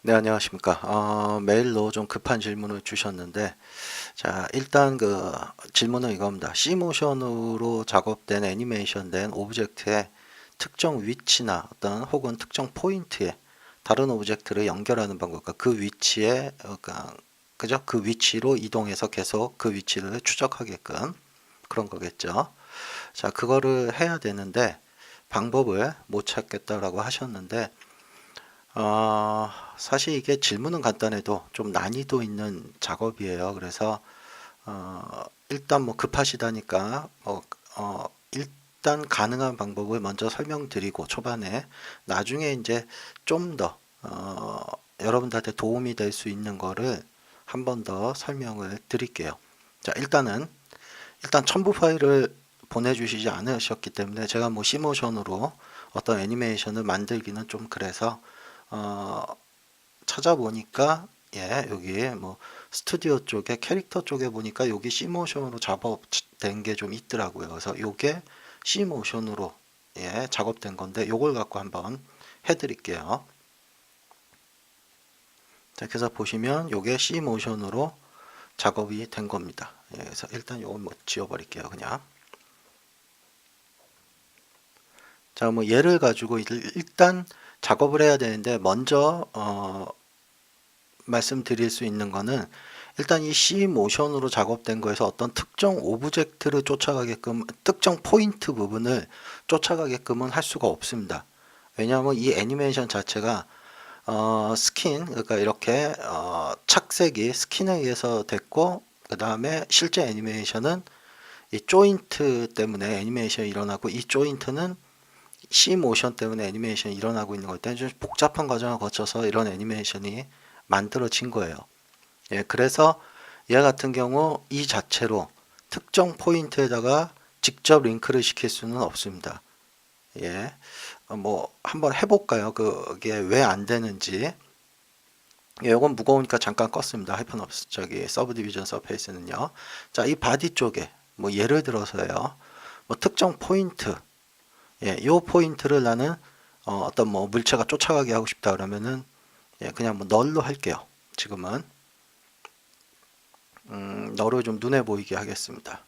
네, 안녕하십니까. 메일로 좀 급한 질문을 주셨는데, 자, 일단 그 질문은 이겁니다. C모션으로 작업된 애니메이션 된 오브젝트의 특정 위치나 어떤 혹은 특정 포인트에 다른 오브젝트를 연결하는 방법과 그 위치에, 그죠? 그 위치로 이동해서 계속 그 위치를 추적하게끔 그런 거겠죠. 자, 그거를 해야 되는데, 방법을 못 찾겠다라고 하셨는데, 사실 이게 질문은 간단해도 좀 난이도 있는 작업이에요. 그래서 일단 뭐 급하시다니까 일단 가능한 방법을 먼저 설명드리고 초반에 나중에 이제 좀 더 여러분들한테 도움이 될 수 있는 거를 한 번 더 설명을 드릴게요. 자, 일단 첨부 파일을 보내주시지 않으셨기 때문에 제가 뭐 시모션으로 어떤 애니메이션을 만들기는 좀 그래서 어, 찾아보니까 예, 여기 뭐 스튜디오 쪽에 캐릭터 쪽에 보니까 여기 C모션으로 작업된 게 좀 있더라고요. 그래서 요게 C모션으로 예, 작업된 건데 요걸 갖고 한번 해드릴게요. 자, 그래서 보시면 요게 C모션으로 작업이 된 겁니다. 예, 그래서 일단 요건 뭐 지워버릴게요. 그냥. 자, 뭐 얘를 가지고 일단 작업을 해야 되는데 먼저 말씀드릴 수 있는 거는 일단 이 C 모션으로 작업된 거에서 어떤 특정 오브젝트를 쫓아가게끔 특정 포인트 부분을 쫓아가게끔은 할 수가 없습니다. 왜냐하면 이 애니메이션 자체가 스킨 그러니까 이렇게 착색이 스킨에 의해서 됐고 그 다음에 실제 애니메이션은 이 조인트 때문에 애니메이션이 일어나고 이 조인트는 C 모션 때문에 애니메이션이 일어나고 있는 거기 때문에 좀 복잡한 과정을 거쳐서 이런 애니메이션이 만들어진 거예요. 예, 그래서 얘 같은 경우 이 자체로 특정 포인트에다가 직접 링크를 시킬 수는 없습니다. 예, 뭐 한번 해볼까요? 그게 왜 안 되는지. 예, 이건 무거우니까 잠깐 껐습니다. 하이퍼노스 저기 서브 디비전 서페이스는요. 자, 이 바디 쪽에 뭐 예를 들어서요. 뭐 특정 포인트, 예, 요 포인트를 나는 어떤 뭐 물체가 쫓아가게 하고 싶다 그러면은 예, 그냥 뭐 널로 할게요. 지금은 너를 좀 눈에 보이게 하겠습니다.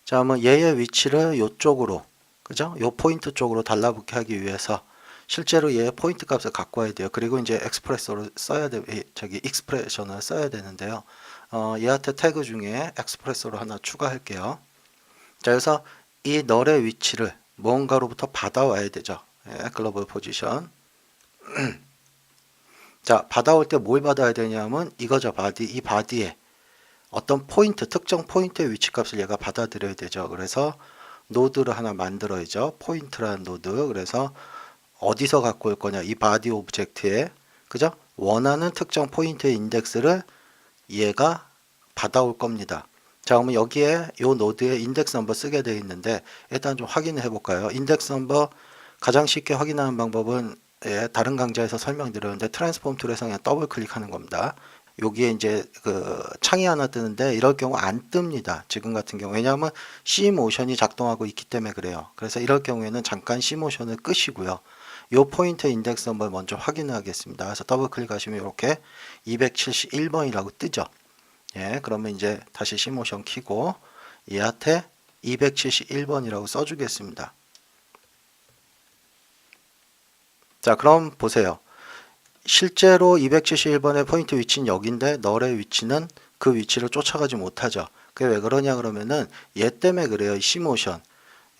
자, 그러면 얘의 위치를 요쪽으로, 그죠? 요 포인트 쪽으로 달라붙게 하기 위해서 실제로 얘의 포인트 값을 갖고 와야 돼요. 그리고 이제 엑스프레서를 써야 돼, 저기 익스프레션을 써야 되는데요. 얘한테 태그 중에 엑스프레서로 하나 추가할게요. 자, 그래서 이 널의 위치를 무언가로부터 받아와야 되죠. 예, 글로벌 포지션. 자, 받아올 때 뭘 받아야 되냐면 이거죠. 바디. 이 바디에 어떤 포인트, 특정 포인트의 위치값을 얘가 받아들여야 되죠. 그래서 노드를 하나 만들어야죠. 포인트라는 노드. 그래서 어디서 갖고 올 거냐? 이 바디 오브젝트에 그죠? 원하는 특정 포인트의 인덱스를 얘가 받아올 겁니다. 자, 그러면 여기에 이 노드에 인덱스 넘버 쓰게 되어 있는데 일단 좀 확인해 볼까요? 인덱스 넘버 가장 쉽게 확인하는 방법은 예, 다른 강좌에서 설명드렸는데 트랜스폼 툴에서 그냥 더블 클릭하는 겁니다. 여기에 이제 그 창이 하나 뜨는데 이럴 경우 안 뜹니다. 지금 같은 경우 왜냐하면 C 모션이 작동하고 있기 때문에 그래요. 그래서 이럴 경우에는 잠깐 C 모션을 끄시고요. 요 포인트 인덱스 넘버를 먼저 확인하겠습니다. 그래서 더블 클릭하시면 이렇게 271번이라고 뜨죠. 예, 그러면 이제 다시 C 모션 키고 얘한테 271번이라고 써주겠습니다. 자, 그럼 보세요. 실제로 271번의 포인트 위치는 여기인데 널의 위치는 그 위치를 쫓아가지 못하죠. 그게 왜 그러냐 그러면은 얘 때문에 그래요. C모션.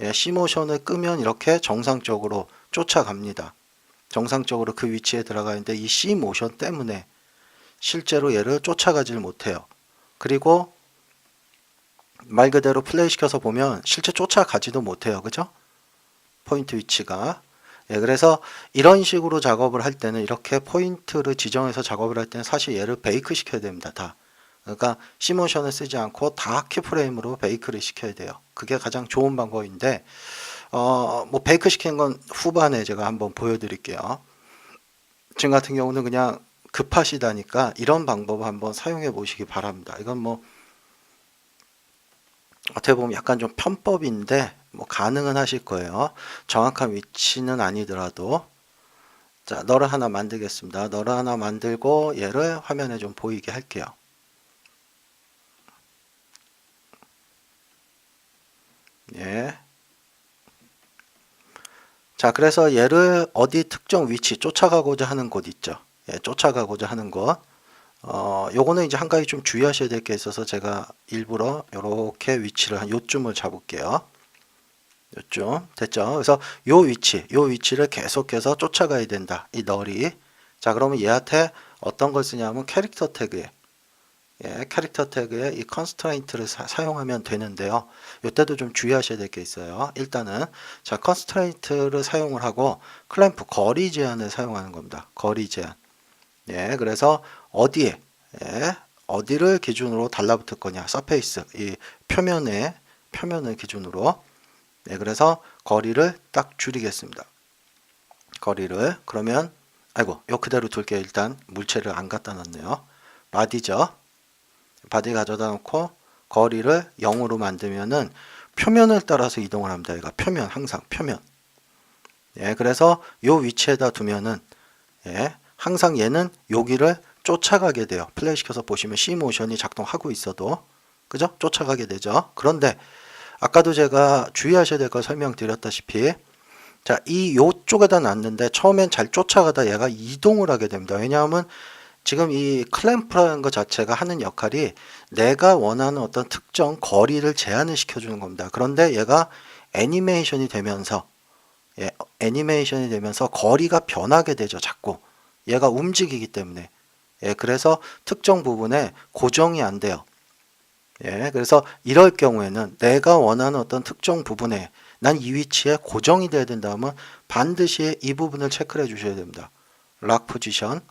예, C모션을 끄면 이렇게 정상적으로 쫓아갑니다. 정상적으로 그 위치에 들어가는데 이 C모션 때문에 실제로 얘를 쫓아가질 못해요. 그리고 말 그대로 플레이 시켜서 보면 실제 쫓아가지도 못해요. 그죠? 포인트 위치가. 예, 그래서 이런 식으로 작업을 할 때는 이렇게 포인트를 지정해서 작업을 할 때는 사실 얘를 베이크 시켜야 됩니다. 다. 그러니까 시모션을 쓰지 않고 다 키프레임으로 베이크를 시켜야 돼요. 그게 가장 좋은 방법인데 뭐 베이크 시키는 건 후반에 제가 한번 보여드릴게요. 지금 같은 경우는 그냥 급하시다니까 이런 방법을 한번 사용해 보시기 바랍니다. 이건 뭐 어떻게 보면 약간 좀 편법인데 뭐 가능은 하실 거예요. 정확한 위치는 아니더라도. 자, 널을 하나 만들겠습니다. 널을 하나 만들고 얘를 화면에 좀 보이게 할게요. 예. 자, 그래서 얘를 어디 특정 위치 쫓아가고자 하는 곳 있죠. 예, 쫓아가고자 하는 곳. 요거는 이제 한 가지 좀 주의하셔야 될 게 있어서 제가 일부러 이렇게 위치를 한 요쯤을 잡을게요. 요쯤 됐죠? 그래서 요 위치를 계속해서 쫓아가야 된다. 이 널이. 자, 그러면 얘한테 어떤 걸 쓰냐면 캐릭터 태그에 캐릭터 태그에 이 constraint를 사용하면 되는데요. 이때도 좀 주의하셔야 될 게 있어요. 일단은 자, constraint를 사용을 하고 clamp 거리 제한을 사용하는 겁니다. 거리 제한. 예, 그래서 어디에 어디를 기준으로 달라붙을 거냐? 서페이스 이 표면을 기준으로. 네, 그래서 거리를 딱 줄이겠습니다. 거리를 그러면 아이고 요 그대로 둘게요. 일단 물체를 안 갖다 놨네요. 바디죠. 바디 가져다 놓고 거리를 0으로 만들면은 표면을 따라서 이동을 합니다. 얘가 표면 항상 표면. 예, 그래서 요 위치에다 두면은 항상 얘는 여기를 쫓아가게 돼요. 플레이 시켜서 보시면 C 모션이 작동하고 있어도 그죠? 쫓아가게 되죠. 그런데 아까도 제가 주의하셔야 될 걸 설명드렸다시피 자, 이 요쪽에다 놨는데 처음엔 잘 쫓아가다 얘가 이동을 하게 됩니다. 왜냐하면 지금 이 클램프라는 것 자체가 하는 역할이 내가 원하는 어떤 특정 거리를 제한을 시켜주는 겁니다. 그런데 얘가 애니메이션이 되면서 거리가 변하게 되죠. 자꾸 얘가 움직이기 때문에 그래서 특정 부분에 고정이 안 돼요. 그래서 이럴 경우에는 내가 원하는 어떤 특정 부분에 난 이 위치에 고정이 돼야 된다면 반드시 이 부분을 체크를 해 주셔야 됩니다. 락 포지션.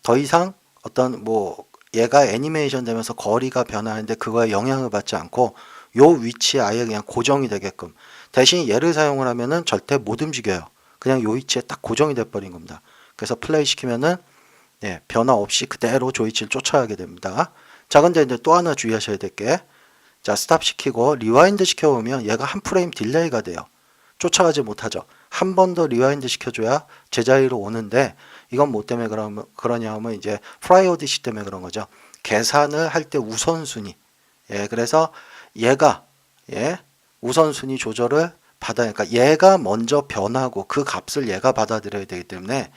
더 이상 어떤 뭐 얘가 애니메이션 되면서 거리가 변하는데 그거에 영향을 받지 않고 요 위치에 아예 그냥 고정이 되게끔 대신 얘를 사용을 하면은 절대 못 움직여요. 그냥 요 위치에 딱 고정이 돼 버린 겁니다. 그래서 플레이 시키면은 변화 없이 그대로 조이치를 쫓아가게 됩니다. 자, 근데 이제 또 하나 주의하셔야 될 게, 자, 스탑 시키고 리와인드 시켜보면 얘가 한 프레임 딜레이가 돼요. 쫓아가지 못하죠. 한 번 더 리와인드 시켜줘야 제자리로 오는데, 이건 뭐 때문에 그러냐 하면 이제 프라이오디시 때문에 그런 거죠. 계산을 할 때 우선순위. 그래서 얘가, 우선순위 조절을 그러니까 얘가 먼저 변하고 그 값을 얘가 받아들여야 되기 때문에,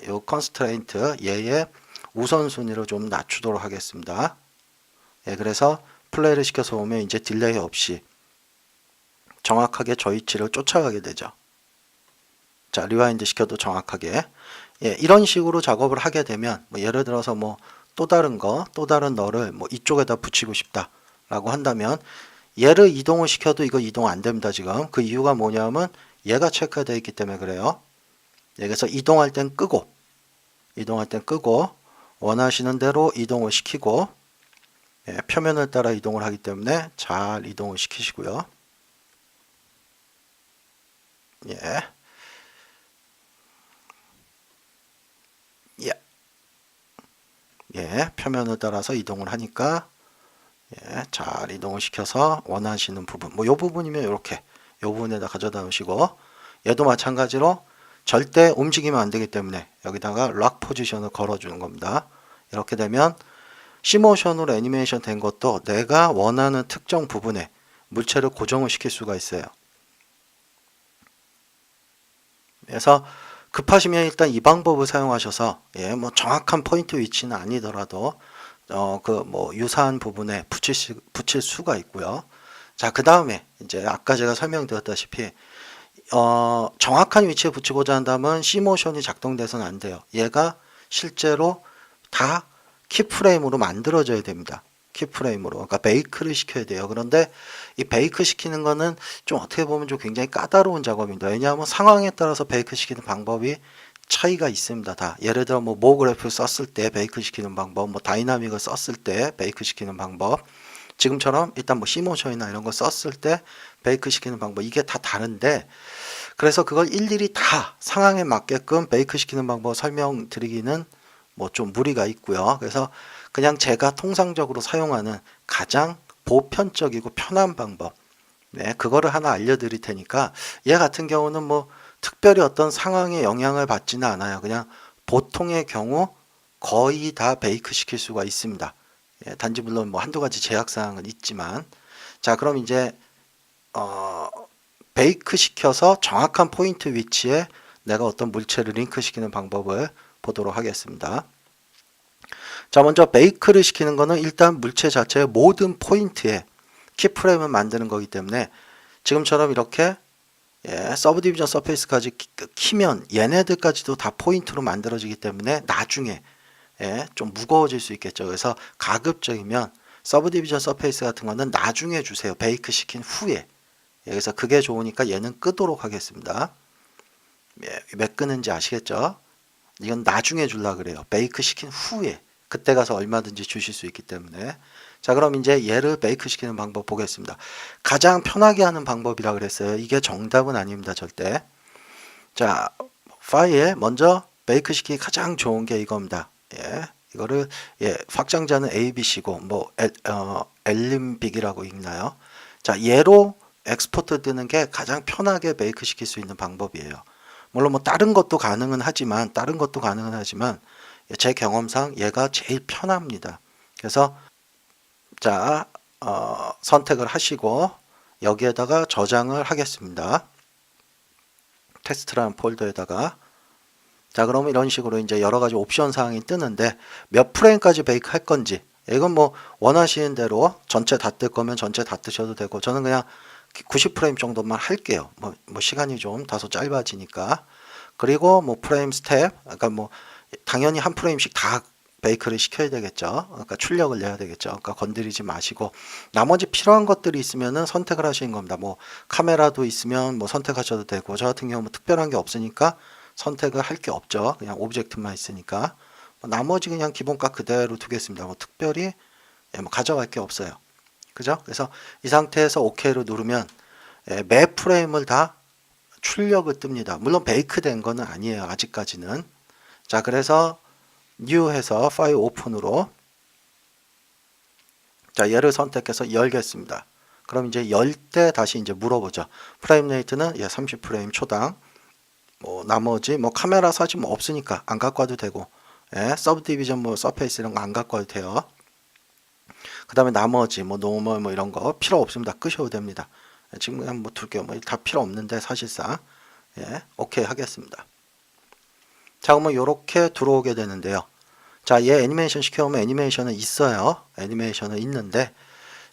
요 컨스트레인트, 얘의 우선순위를 좀 낮추도록 하겠습니다. 그래서 플레이를 시켜서 오면 이제 딜레이 없이 정확하게 저 위치를 쫓아가게 되죠. 자, 리와인드 시켜도 정확하게. 이런 식으로 작업을 하게 되면 뭐 예를 들어서 뭐 또 다른 너를 뭐 이쪽에다 붙이고 싶다라고 한다면 얘를 이동을 시켜도 이거 이동 안 됩니다. 지금 그 이유가 뭐냐면 얘가 체크가 되어 있기 때문에 그래요. 그래서 이동할 땐 끄고 원하시는 대로 이동을 시키고 표면을 따라 이동을 하기 때문에 잘 이동을 시키시고요. 표면을 따라서 이동을 하니까 잘 이동을 시켜서 원하시는 부분, 뭐 요 부분이면 이렇게 요 부분에다 가져다 놓으시고 얘도 마찬가지로 절대 움직이면 안 되기 때문에 여기다가 락 포지션을 걸어주는 겁니다. 이렇게 되면 C모션으로 애니메이션 된 것도 내가 원하는 특정 부분에 물체를 고정을 시킬 수가 있어요. 그래서 급하시면 일단 이 방법을 사용하셔서 뭐 정확한 포인트 위치는 아니더라도 그 뭐 유사한 부분에 붙일 수가 있고요. 자, 그 다음에 이제 아까 제가 설명드렸다시피 정확한 위치에 붙이고자 한다면 C모션이 작동돼서는 안 돼요. 얘가 실제로 다 키프레임으로 만들어져야 됩니다. 키프레임으로. 그러니까 베이크를 시켜야 돼요. 그런데 이 베이크 시키는 거는 좀 어떻게 보면 좀 굉장히 까다로운 작업입니다. 왜냐하면 상황에 따라서 베이크 시키는 방법이 차이가 있습니다. 다. 예를 들어 뭐 모그래프 썼을 때 베이크 시키는 방법, 뭐 다이나믹을 썼을 때 베이크 시키는 방법, 지금처럼 일단 뭐 C모션이나 이런 거 썼을 때 베이크 시키는 방법, 이게 다 다른데, 그래서 그걸 일일이 다 상황에 맞게끔 베이크 시키는 방법 설명드리기는 뭐 좀 무리가 있고요. 그래서 그냥 제가 통상적으로 사용하는 가장 보편적이고 편한 방법, 네, 그거를 하나 알려드릴 테니까 얘 같은 경우는 뭐 특별히 어떤 상황에 영향을 받지는 않아요. 그냥 보통의 경우 거의 다 베이크 시킬 수가 있습니다. 예, 단지 물론 뭐 한두 가지 제약 사항은 있지만 자 그럼 이제 베이크 시켜서 정확한 포인트 위치에 내가 어떤 물체를 링크 시키는 방법을 보도록 하겠습니다. 자 먼저 베이크를 시키는 거는 일단 물체 자체의 모든 포인트에 키프레임을 만드는 거기 때문에 지금처럼 이렇게 서브 디비전 서페이스까지 키면 얘네들까지도 다 포인트로 만들어지기 때문에 나중에 좀 무거워질 수 있겠죠. 그래서 가급적이면 서브 디비전 서페이스 같은 거는 나중에 주세요. 베이크 시킨 후에. 그래서 그게 좋으니까 얘는 끄도록 하겠습니다. 왜 끄는지 아시겠죠? 이건 나중에 주려고 그래요. 베이크 시킨 후에. 그때 가서 얼마든지 주실 수 있기 때문에. 자, 그럼 이제 얘를 베이크 시키는 방법 보겠습니다. 가장 편하게 하는 방법이라 그랬어요. 이게 정답은 아닙니다, 절대. 자, 파일 먼저 베이크 시키기 가장 좋은 게 이겁니다. 이거를 확장자는 ABC고 뭐 엘림빅이라고 읽나요? 자, 얘로 엑스포트 뜨는 게 가장 편하게 베이크 시킬 수 있는 방법이에요. 물론 뭐 다른 것도 가능은 하지만 제 경험상 얘가 제일 편합니다. 그래서 자 선택을 하시고 여기에다가 저장을 하겠습니다. 텍스트라는 폴더에다가 자 그러면 이런 식으로 이제 여러 가지 옵션 사항이 뜨는데 몇 프레임까지 베이크 할 건지 이건 뭐 원하시는 대로 전체 다 뜰 거면 전체 다 뜨셔도 되고 저는 그냥 90프레임 정도만 할게요. 뭐 시간이 좀 다소 짧아지니까. 그리고 뭐 프레임 스텝, 그러니까 뭐 당연히 한 프레임씩 다 베이크를 시켜야 되겠죠. 그러니까 출력을 내야 되겠죠. 그러니까 건드리지 마시고 나머지 필요한 것들이 있으면은 선택을 하시는 겁니다. 뭐 카메라도 있으면 뭐 선택하셔도 되고 저 같은 경우 뭐 특별한 게 없으니까 선택을 할 게 없죠. 그냥 오브젝트만 있으니까 나머지 그냥 기본값 그대로 두겠습니다. 뭐 특별히 뭐 가져갈 게 없어요. 그죠? 그래서 이 상태에서 OK를 누르면 매 프레임을 다 출력을 뜹니다. 물론 베이크 된 거는 아니에요. 아직까지는. 자, 그래서 new 해서 파일 오픈으로 자, 얘를 선택해서 열겠습니다. 그럼 이제 열 때 다시 이제 물어보죠. 프레임 레이트는 30프레임 초당. 뭐 나머지 뭐 카메라 사진 뭐 없으니까 안 갖고 와도 되고. 서브 디비전 뭐 서페이스 이런 거 안 갖고 와도 돼요. 그 다음에 나머지 뭐 노멀 뭐 이런 거 필요 없으면 다 끄셔도 됩니다. 지금 그냥 뭐 둘게요. 뭐 다 필요 없는데 사실상 오케이 하겠습니다. 자 그러면 이렇게 들어오게 되는데요. 자 얘 애니메이션 시켜오면 애니메이션은 있어요. 애니메이션은 있는데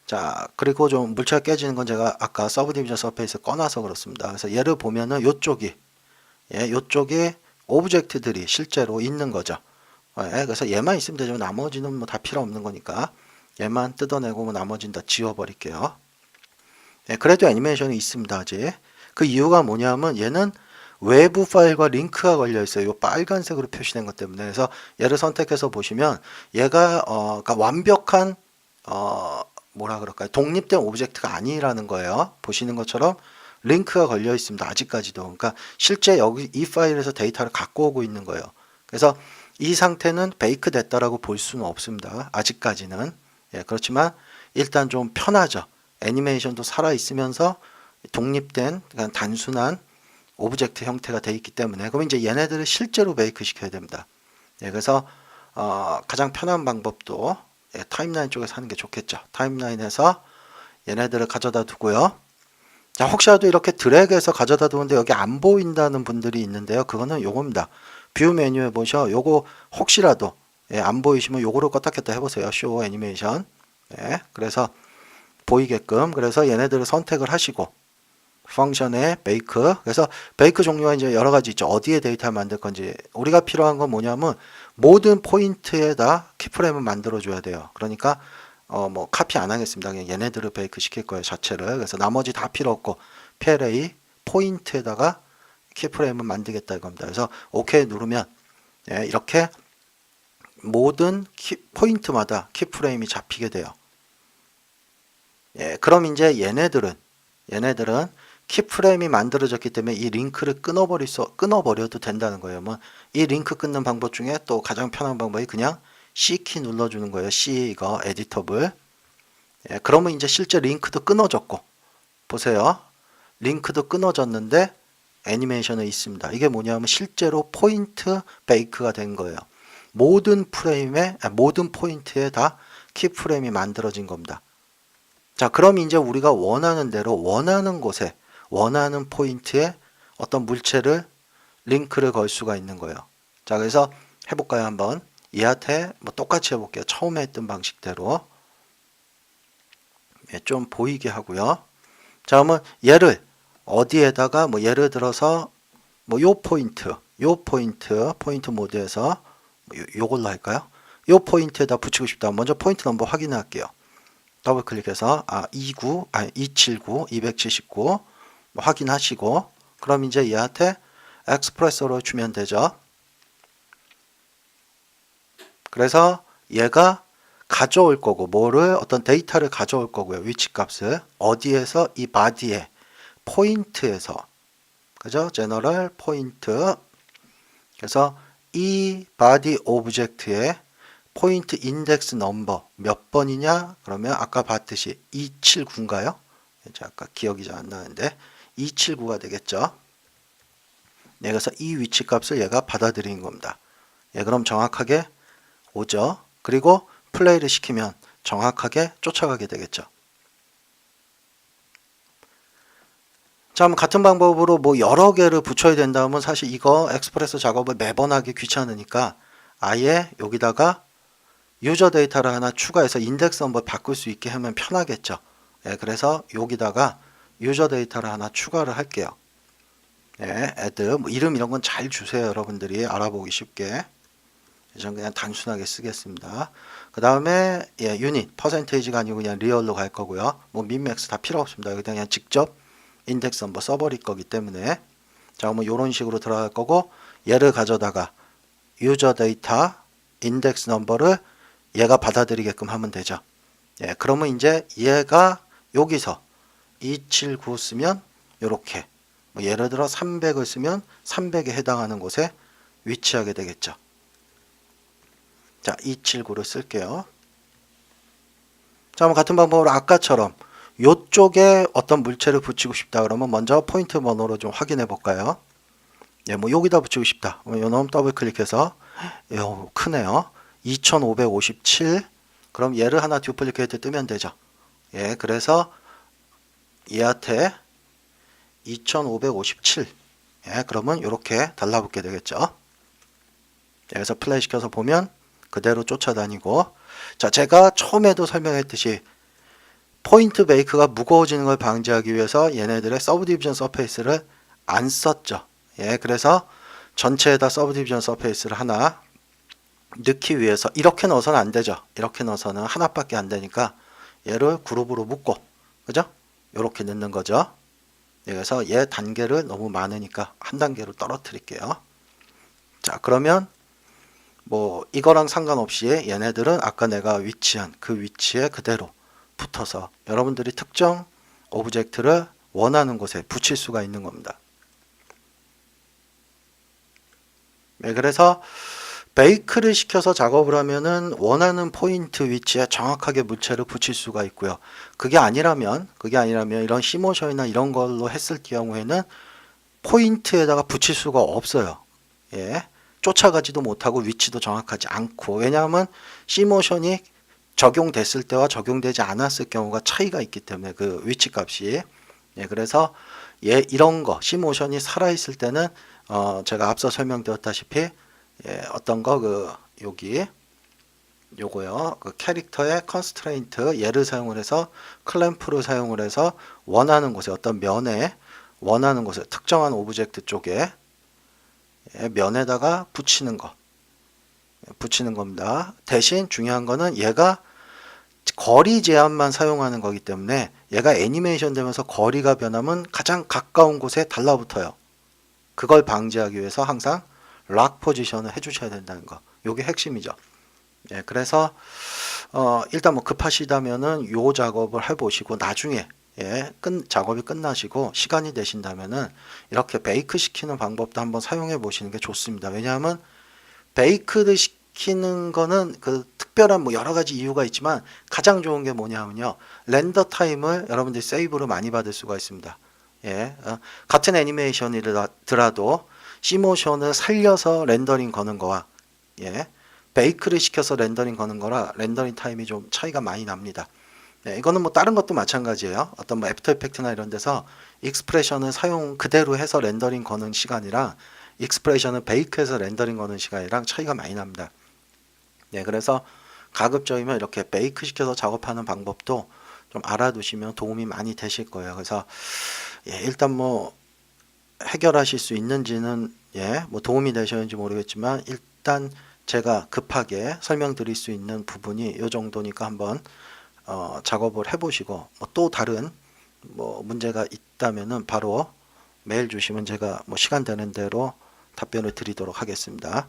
자 그리고 좀 물체가 깨지는 건 제가 아까 서브 디비전 서페이스 꺼놔서 그렇습니다. 그래서 얘를 보면은 요쪽이 오브젝트들이 실제로 있는 거죠. 그래서 얘만 있으면 되죠. 나머지는 뭐 다 필요 없는 거니까 얘만 뜯어내고 뭐 나머지는 다 지워버릴게요. 그래도 애니메이션이 있습니다. 아직. 그 이유가 뭐냐면 얘는 외부 파일과 링크가 걸려 있어요. 이 빨간색으로 표시된 것 때문에. 그래서 얘를 선택해서 보시면 얘가 그러니까 완벽한 뭐라 그럴까요? 독립된 오브젝트가 아니라는 거예요. 보시는 것처럼 링크가 걸려 있습니다. 아직까지도. 그러니까 실제 여기 이 파일에서 데이터를 갖고 오고 있는 거예요. 그래서 이 상태는 베이크 됐다라고 볼 수는 없습니다. 아직까지는. 그렇지만 일단 좀 편하죠. 애니메이션도 살아 있으면서 독립된 그냥 단순한 오브젝트 형태가 되어 있기 때문에 그럼 이제 얘네들을 실제로 베이크 시켜야 됩니다. 그래서 가장 편한 방법도 타임라인 쪽에서 하는 게 좋겠죠. 타임라인에서 얘네들을 가져다 두고요. 자 혹시라도 이렇게 드래그해서 가져다 두는데 여기 안 보인다는 분들이 있는데요. 그거는 요겁니다. 뷰 메뉴에 보셔 요거 혹시라도 안 보이시면 요거를 껐다 켰다 해보세요. 쇼 애니메이션. 그래서 보이게끔 그래서 얘네들을 선택을 하시고 펑션에 베이크 그래서 베이크 종류가 이제 여러 가지 있죠. 어디에 데이터를 만들 건지 우리가 필요한 건 뭐냐면 모든 포인트에다 키프레임을 만들어 줘야 돼요. 그러니까 뭐 카피 안 하겠습니다. 그냥 얘네들을 베이크 시킬 거예요. 자체를. 그래서 나머지 다 필요 없고 PLA 포인트에다가 키프레임을 만들겠다 이겁니다. 그래서 OK 누르면 이렇게 모든 포인트마다 키프레임이 잡히게 돼요. 그럼 이제 얘네들은 키프레임이 만들어졌기 때문에 이 링크를 끊어버려도 된다는 거예요. 뭐 이 링크 끊는 방법 중에 또 가장 편한 방법이 그냥 C키 눌러주는 거예요. C 이거 에디터블. 그러면 이제 실제 링크도 끊어졌고 보세요. 링크도 끊어졌는데 애니메이션은 있습니다. 이게 뭐냐면 실제로 포인트 베이크가 된 거예요. 모든 포인트에 다 키프레임이 만들어진 겁니다. 자, 그럼 이제 우리가 원하는 대로 원하는 곳에 원하는 포인트에 어떤 물체를 링크를 걸 수가 있는 거예요. 자, 그래서 해볼까요? 한번 얘한테 뭐 똑같이 해볼게요. 처음에 했던 방식대로 좀 보이게 하고요. 자, 그러면 얘를 어디에다가 뭐 예를 들어서 뭐 요 포인트 모드에서 요걸로 할까요? 요 포인트에다 붙이고 싶다. 먼저 포인트 넘버 확인할게요. 더블 클릭해서 279 279 뭐 확인하시고 그럼 이제 얘한테 엑스프레소로 주면 되죠. 그래서 얘가 가져올 거고 뭐를 어떤 데이터를 가져올 거고요. 위치 값을 어디에서 이 바디에 포인트에서 그죠? 제너럴 포인트 그래서 이 바디 오브젝트의 포인트 인덱스 넘버 몇 번이냐? 그러면 아까 봤듯이 279인가요? 아까 기억이 잘 안 나는데 279가 되겠죠. 네, 그래서 이 위치 값을 얘가 받아들이는 겁니다. 예, 그럼 정확하게 오죠. 그리고 플레이를 시키면 정확하게 쫓아가게 되겠죠. 자, 그럼 같은 방법으로 뭐 여러 개를 붙여야 된다면 사실 이거 엑스프레소 작업을 매번 하기 귀찮으니까 아예 여기다가 유저 데이터를 하나 추가해서 인덱스 넘버 바꿀 수 있게 하면 편하겠죠. 예, 그래서 여기다가 유저 데이터를 하나 추가를 할게요. 예, add 뭐 이름 이런 건 잘 주세요. 여러분들이 알아보기 쉽게. 저는 그냥 단순하게 쓰겠습니다. 그 다음에 예, 유닛 퍼센테이지가 아니고 그냥 리얼로 갈 거고요. 뭐 민맥스 다 필요 없습니다. 그냥 직접 인덱스 넘버 써버릴 거기 때문에 자, 뭐 이런 식으로 들어갈 거고 얘를 가져다가 유저 데이터 인덱스 넘버를 얘가 받아들이게끔 하면 되죠. 예, 그러면 이제 얘가 여기서 279 쓰면 이렇게 뭐 예를 들어 300을 쓰면 300에 해당하는 곳에 위치하게 되겠죠. 자, 279를 쓸게요. 자, 그럼 같은 방법으로 아까처럼 요쪽에 어떤 물체를 붙이고 싶다 그러면 먼저 포인트 번호로 좀 확인해 볼까요? 예, 뭐 여기다 붙이고 싶다. 요놈 더블 클릭해서 크네요. 2557 그럼 얘를 하나 듀플리케이트 뜨면 되죠. 예, 그래서 얘한테 2557 예, 그러면 이렇게 달라붙게 되겠죠. 예, 그래서 플레이 시켜서 보면 그대로 쫓아다니고 자, 제가 처음에도 설명했듯이 포인트 베이크가 무거워지는 걸 방지하기 위해서 얘네들의 서브 디비전 서페이스를 안 썼죠. 예, 그래서 전체에다 서브 디비전 서페이스를 하나 넣기 위해서 이렇게 넣어서는 안 되죠. 이렇게 넣어서는 하나밖에 안 되니까 얘를 그룹으로 묶고 그죠? 이렇게 넣는 거죠. 예, 그래서 얘 단계를 너무 많으니까 한 단계로 떨어뜨릴게요. 자, 그러면 뭐 이거랑 상관없이 얘네들은 아까 내가 위치한 그 위치에 그대로 붙어서 여러분들이 특정 오브젝트를 원하는 곳에 붙일 수가 있는 겁니다. 네, 그래서 베이크를 시켜서 작업을 하면은 원하는 포인트 위치에 정확하게 물체를 붙일 수가 있고요. 그게 아니라면 이런 시모션이나 이런 걸로 했을 경우에는 포인트에다가 붙일 수가 없어요. 예. 쫓아가지도 못하고 위치도 정확하지 않고 왜냐하면 시모션이 적용됐을 때와 적용되지 않았을 경우가 차이가 있기 때문에 그 위치 값이 예, 그래서 예, 이런 거 시모션이 살아있을 때는 제가 앞서 설명드렸다시피 예, 어떤 거 그 여기 요거요 그 캐릭터의 컨스트레인트 얘를 사용을 해서 클램프를 사용을 해서 원하는 곳에 어떤 면에 원하는 곳에 특정한 오브젝트 쪽에 예, 면에다가 붙이는 겁니다. 대신 중요한 거는 얘가 거리 제한만 사용하는 거기 때문에 얘가 애니메이션 되면서 거리가 변하면 가장 가까운 곳에 달라붙어요. 그걸 방지하기 위해서 항상 락 포지션을 해주셔야 된다는 거. 요게 핵심이죠. 예, 그래서 일단 뭐 급하시다면은 요 작업을 해보시고 나중에 예, 작업이 끝나시고 시간이 되신다면은 이렇게 베이크 시키는 방법도 한번 사용해 보시는 게 좋습니다. 왜냐하면 베이크를 시키는 거는 그 특별한 뭐 여러 가지 이유가 있지만 가장 좋은 게 뭐냐면요. 렌더 타임을 여러분들이 세이브로 많이 받을 수가 있습니다. 예, 같은 애니메이션이더라도 시모션을 살려서 렌더링 거는 거와 예, 베이크를 시켜서 렌더링 거는 거라 렌더링 타임이 좀 차이가 많이 납니다. 네, 이거는 뭐 다른 것도 마찬가지예요. 어떤 뭐 애프터 이펙트나 이런 데서 익스프레션을 사용 그대로 해서 렌더링 거는 시간이랑 익스프레션을 베이크해서 렌더링 거는 시간이랑 차이가 많이 납니다. 네, 그래서 가급적이면 이렇게 베이크 시켜서 작업하는 방법도 좀 알아두시면 도움이 많이 되실 거예요. 그래서 예, 일단 뭐 해결하실 수 있는지는 예, 뭐 도움이 되셨는지 모르겠지만 일단 제가 급하게 설명드릴 수 있는 부분이 이 정도니까 한번 작업을 해보시고 뭐 또 다른 뭐 문제가 있다면은 바로 메일 주시면 제가 뭐 시간 되는 대로 답변을 드리도록 하겠습니다.